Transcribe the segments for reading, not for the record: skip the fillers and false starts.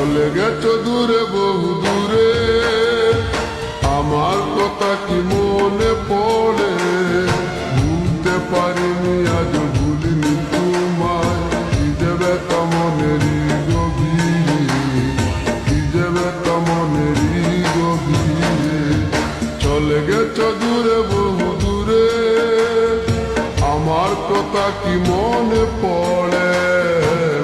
চলে গেছো দূরে বহু দূরে, আমার কথা কি মনে পড়ে? ভুলতে পারিনি আজ ভুলিনি তোমায়, কি যে ব্যথা মনেরই গভীরে, কি যে ব্যথা মনেরই গভীরে। চলে গেছো দূরে বহু দূরে, আমার কথা কি মনে পড়ে?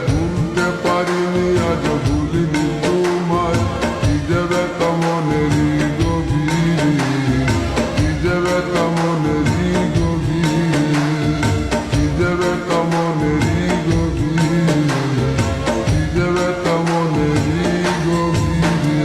ভুলতে পারিনি আজ ভুলিনি তোমায়, কি যে ব্যথা মনেরই গভীরে, কি যে ব্যথা মনেরই গভীরে, কি যে ব্যথা মনেরই গভীরে, কি যে ব্যথা মনেরই গভীরে।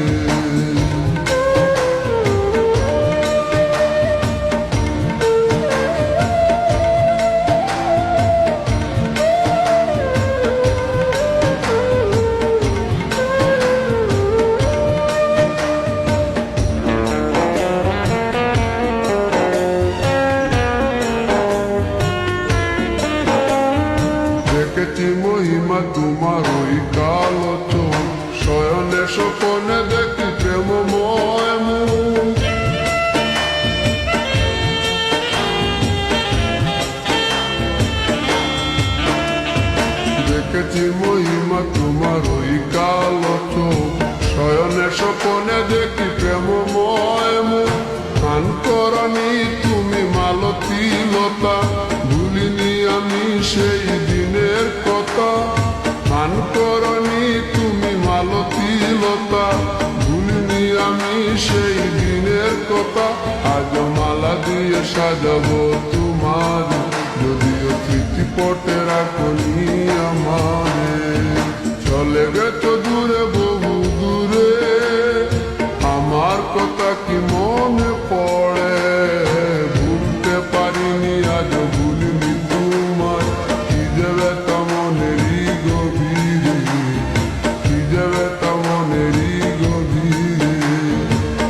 দেখেছি মহিমা তোমার ওই কালো চোখ, শয়নে স্বপনে দেখি প্রেমময় মুখ। দেখেছি মহিমা তোমার ওই কালো চোখ, শয়নে স্বপনে দেখি প্রেমময় মুখ। গান করনি তুমি মালতী লতা, ভুলিনি আমি সেই দিনের কথা। গান করনি তুমি মালতী লতা, ভুলিনি আমি সেই দিনের কথা। আজ মালা দিয়ে সাজাবো তোমার, যদিও স্মৃতিপটে রাখনি আমারে। চলে গেছো দূরে বহু দূরে, আমার কথা কি মনে পড়ে? ভুলতে পারিনি আজ ভুলিনি তোমায়, কি যে ব্যথা মনেরই গভীরে, কি যে ব্যথা মনেরই গভীরে,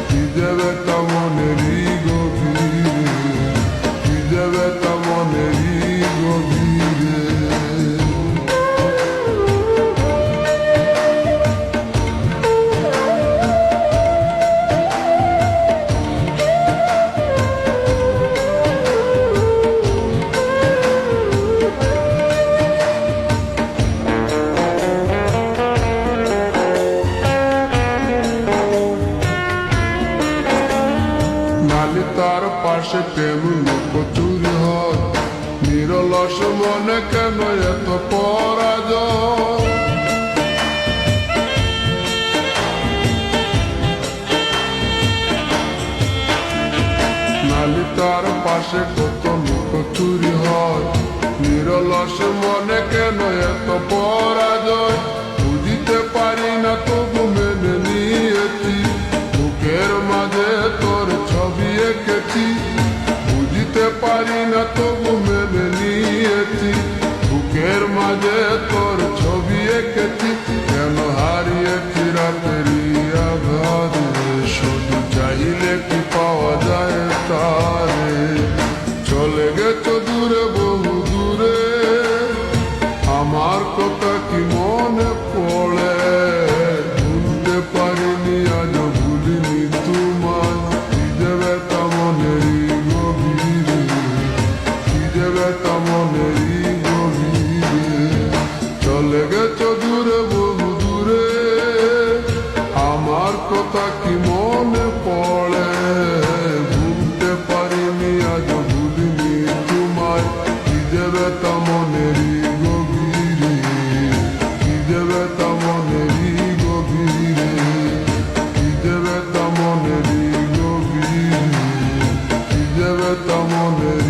কি যে ব্যথা মনেরই গভীরে, কি যে ব্যথা মনেরই গভীরে। তার পাশে প্রেম লুকোচুরি হয়, নিরলস মনে কেন এত পরাজয়? নালি তার পাশে কত লুকোচুরি হয়, নিরলস মনে কেন এত পরাজয়? বুঝিতে পারি না তবু মেনে নিয়েছি, বুকের মাঝে তোর ছবি এঁকেছি। বুঝিতে পারি না তবু মেনে নিয়েছি, বুকের মাঝে তোর ছবি এঁকেছি। কেন হারিয়েছি রাতেরই আঘাতে, শুধু চাইলে কি পাওয়া যায় তারে? চলে গেছো দূরে বহু দূরে, আমার কথা কি মনে পড়ে? ভুলতে পারিনি আজ ভুলিনি তোমায়, কি যে ব্যথা মনেরই গভীরে, কি যে ব্যথা মনেরই গভীরে। চলে গেছো দূরে বহু দূরে, আমার কথা কি মনে পড়ে? ভুলতে পারিনি আজ ভুলিনি তোমায়, কি যে ব্যথা মনেরই গভীরে, কি যে ব্যথা মনেরই গভীরে, কি যে ব্যথা মনেরই গভীরে, কি যে ব্যথা মনেরই